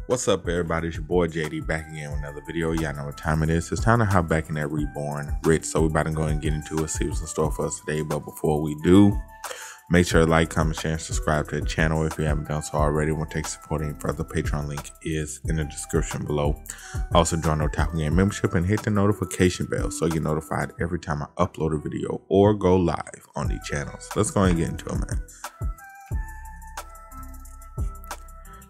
What's up, everybody? It's your boy JD back again with another video. Y'all know what time it is. It's time to hop back in that Reborn Rich. So we're about to go and get into it, see what's in store for us today. But before we do, make sure to like, comment, share, and subscribe to the channel if you haven't done so already. Won't take support any further. Patreon link is in the description below. Also join the Otaku Game membership and hit the notification bell so you get notified every time I upload a video or go live on these channels. Let's go and get into it, man.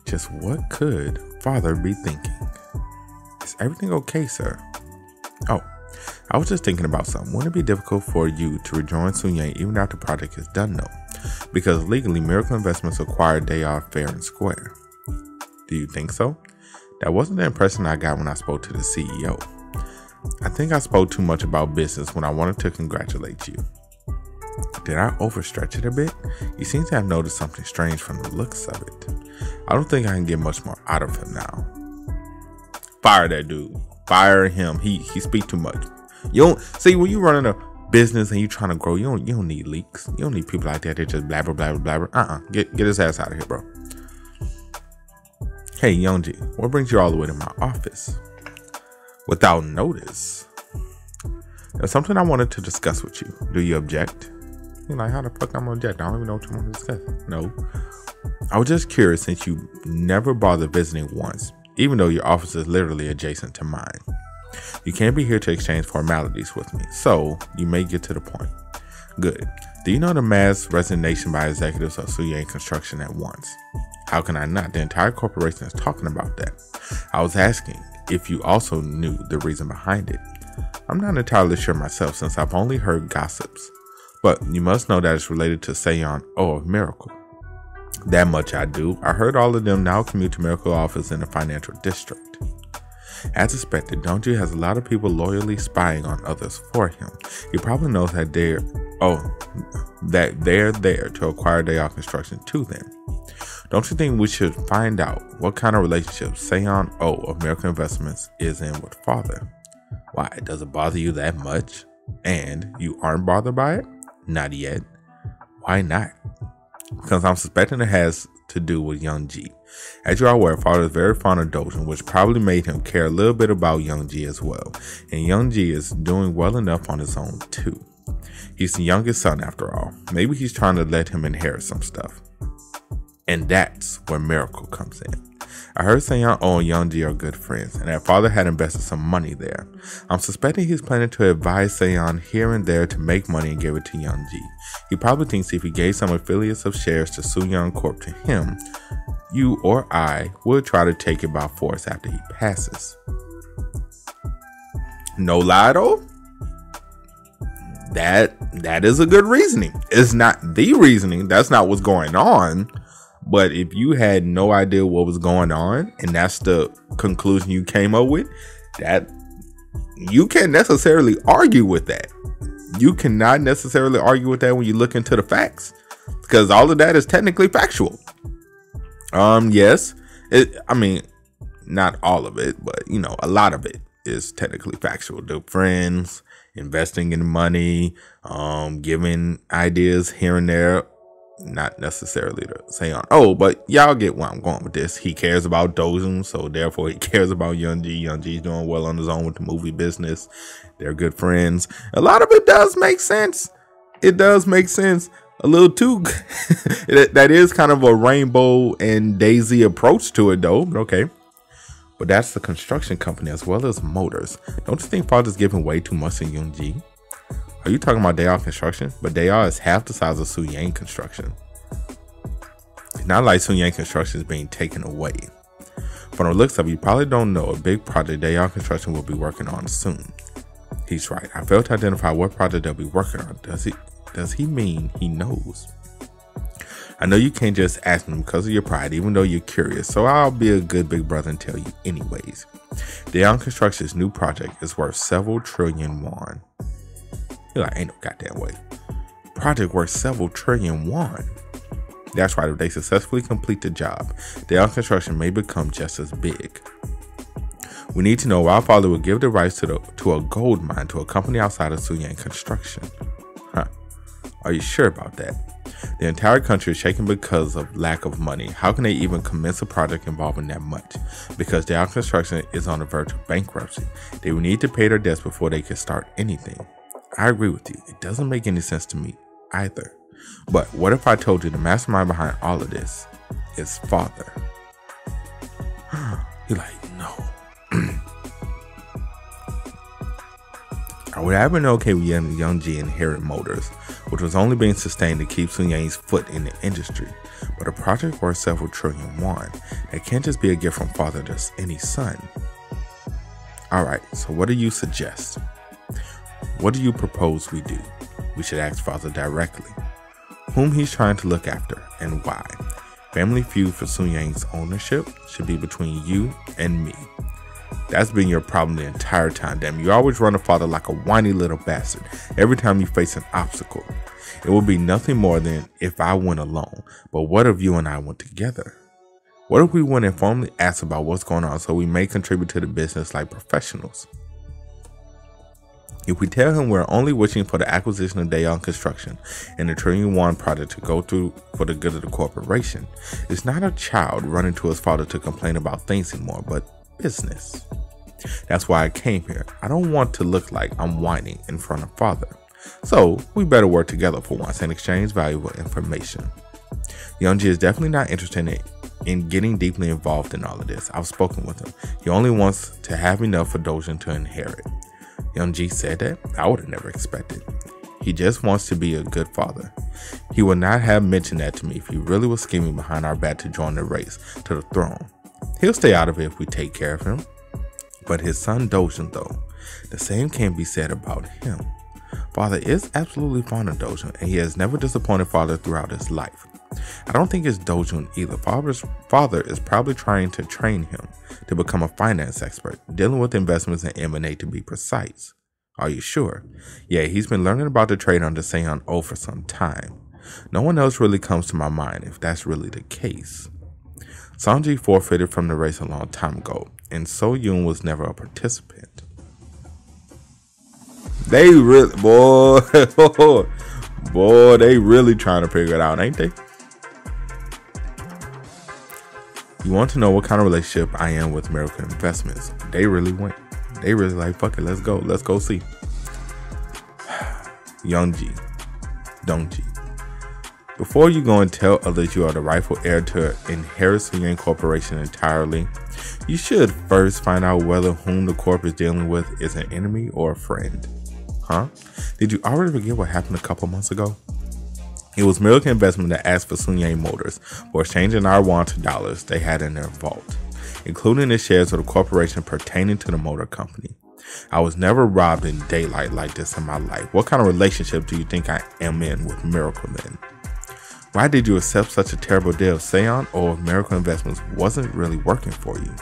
Just what could father be thinking? Is everything okay, sir? Oh, I was just thinking about something. Wouldn't it be difficult for you to rejoin Sun-Yang even after the project is done, though? Because legally, Miracle Investments acquired they are fair and square. Do you think so? That wasn't the impression I got when I spoke to the CEO. I think I spoke too much about business when I wanted to congratulate you. Did I overstretch it a bit? You seem to have noticed something strange from the looks of it. I don't think I can get much more out of him now. Fire that dude. Fire him. He speak too much. You don't see when you running a business and you trying to grow. You don't need leaks. You don't need people like that. They just blabber, blabber, blabber. Get his ass out of here, bro. Hey, Youngji, what brings you all the way to my office without notice? There's something I wanted to discuss with you. Do you object? You're like, how the fuck I'm gonna object? I don't even know what you want to discuss. No. I was just curious since you never bothered visiting once, even though your office is literally adjacent to mine. You can't be here to exchange formalities with me, so you may get to the point. Good. Do you know the mass resignation by executives of Sun-Yang Construction at once? How can I not? The entire corporation is talking about that. I was asking if you also knew the reason behind it. I'm not entirely sure myself since I've only heard gossips, but you must know that it's related to Seiyon O of Miracle. That much I do. I heard all of them now commute to Miracle office in the financial district. As expected, Donji has a lot of people loyally spying on others for him. He probably knows that they're there to acquire their construction to them. Don't you think we should find out what kind of relationship Seiyon O of Miracle Investments is in with father? Why, does it bother you that much? And you aren't bothered by it? Not yet. Why not? Because I'm suspecting it has to do with Youngji. As you are aware, father is very fond of Dojin, which probably made him care a little bit about Youngji as well. And Youngji is doing well enough on his own too. He's the youngest son after all. Maybe he's trying to let him inherit some stuff. And that's where Miracle comes in. I heard Seiyon O and Youngji are good friends, and that father had invested some money there. I'm suspecting he's planning to advise Seiyon here and there to make money and give it to Youngji. He probably thinks if he gave some affiliates of shares to Sun-Yang Corp to him, you or I would try to take it by force after he passes. No lie though? That is a good reasoning. It's not the reasoning. That's not what's going on. But if you had no idea what was going on and that's the conclusion you came up with, that you can't necessarily argue with that. You cannot necessarily argue with that when you look into the facts, because all of that is technically factual. Yes, I mean, not all of it, but you know, a lot of it is technically factual. The friends investing in money, giving ideas here and there. Not necessarily to Seiyon O, but y'all get where I'm going with this. He cares about Dojin, so therefore he cares about Youngji. Youngji's doing well on his own with the movie business. They're good friends. A lot of it does make sense. It does make sense. A little too. That is kind of a rainbow and daisy approach to it, though. But okay. But that's the construction company as well as motors. Don't you think father's giving way too much to Youngji? Are you talking about TheOtakuFix construction? But TheOtakuFix is half the size of Sun-Yang construction. It's not like Sun-Yang construction is being taken away. From the looks of it, you probably don't know a big project TheOtakuFix construction will be working on soon. He's right. I failed to identify what project they'll be working on. Does he mean he knows? I know you can't just ask me because of your pride, even though you're curious. So I'll be a good big brother and tell you anyways. TheOtakuFix construction's new project is worth several trillion won. You're like, ain't no goddamn way. Project worth several trillion won. That's right, if they successfully complete the job, TheOtakuFix construction may become just as big. We need to know why father would give the rights to a gold mine to a company outside of Sun-Yang construction. Huh. Are you sure about that? The entire country is shaking because of lack of money. How can they even commence a project involving that much? Because their construction is on the verge of bankruptcy. They will need to pay their debts before they can start anything. I agree with you. It doesn't make any sense to me either. But what if I told you the mastermind behind all of this is father? You're like, no. I would have been okay with Young G inherit Motors, which was only being sustained to keep Sun Yang's foot in the industry. But a project worth several trillion won, that can't just be a gift from father to any son. Alright, so what do you suggest? What do you propose we do? We should ask father directly whom he's trying to look after and why. Family feud for Sun Yang's ownership should be between you and me. That's been your problem the entire time, damn. You always run a father like a whiny little bastard every time you face an obstacle. It would be nothing more than if I went alone. But what if you and I went together? What if we went and formally asked about what's going on so we may contribute to the business like professionals? If we tell him we're only wishing for the acquisition of Daeon Construction and the Trillion Won project to go through for the good of the corporation, it's not a child running to his father to complain about things anymore, but business. That's why I came here. I don't want to look like I'm whining in front of father. So we better work together for once and exchange valuable information. Youngji is definitely not interested in getting deeply involved in all of this. I've spoken with him. He only wants to have enough for Dojin to inherit. Youngji said that? I would have never expected. He just wants to be a good father. He would not have mentioned that to me if he really was scheming behind our back to join the race to the throne. He'll stay out of it if we take care of him. But his son Dojin though, the same can't be said about him. Father is absolutely fond of Dojin, and he has never disappointed father throughout his life. I don't think it's Dojin either. Father is probably trying to train him to become a finance expert, dealing with investments in M&A to be precise. Are you sure? Yeah, he's been learning about the trade under Seon O for some time. No one else really comes to my mind if that's really the case. Sanji forfeited from the race a long time ago, and So Yoon was never a participant. They really, boy, they really trying to figure it out, ain't they? You want to know what kind of relationship I am with Miracle Investments? They really went. They really like, fuck it, let's go see. Youngji, Dongji. Before you go and tell others you are the rightful heir to inherit Sun Yang Corporation entirely, you should first find out whether whom the corp is dealing with is an enemy or a friend. Huh? Did you already forget what happened a couple months ago? It was Miracle Investment that asked for Sun Yang Motors for exchanging our won to dollars they had in their vault, including the shares of the corporation pertaining to the motor company. I was never robbed in daylight like this in my life. What kind of relationship do you think I am in with Miracle then? Why did you accept such a terrible deal, Seon, or if Miracle Investments wasn't really working for you?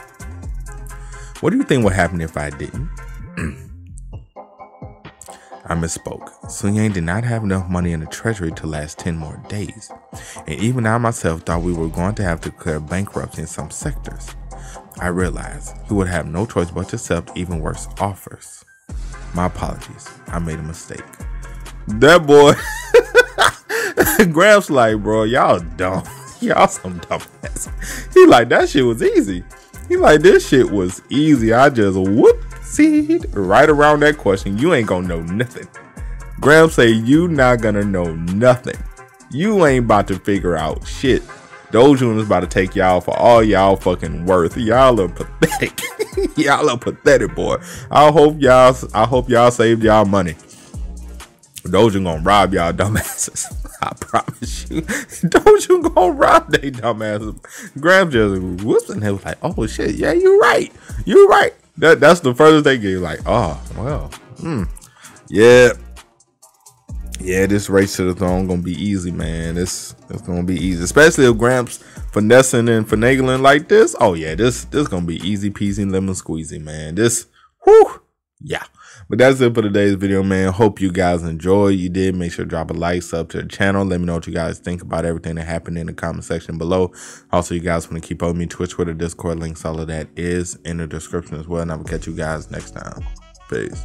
What do you think would happen if I didn't? I misspoke. Sun Yang did not have enough money in the treasury to last 10 more days. And even I myself thought we were going to have to declare bankruptcy in some sectors. I realized he would have no choice but to accept even worse offers. My apologies. I made a mistake. That boy, Gramps like, bro, y'all dumb. Y'all some dumbass. He like, that shit was easy. He like, this shit was easy. I just whoopsied right around that question. You ain't gonna know nothing. Graham say, you not gonna know nothing. You ain't about to figure out shit. Dojun is about to take y'all for all y'all fucking worth. Y'all are pathetic. Y'all are pathetic, boy. I hope y'all saved y'all money. Dojun gonna rob y'all dumbasses. I promise you. Dojun gonna rob they dumbasses. Graham just whoops and he was like, oh shit, yeah, you're right. You're right. That's the furthest they get. Like, oh, well, yeah. Yeah, this race to the throne gonna be easy, man. It's gonna be easy, especially if Gramps finessing and finagling like this. Oh yeah, this gonna be easy peasy lemon squeezy, man. This, whew, yeah. But that's it for today's video, man. Hope you guys enjoy. You did, make sure to drop a like, sub to the channel. Let me know what you guys think about everything that happened in the comment section below. Also, you guys want to keep up with me, Twitch, Twitter, Discord links, all of that is in the description as well. And I will catch you guys next time. Peace.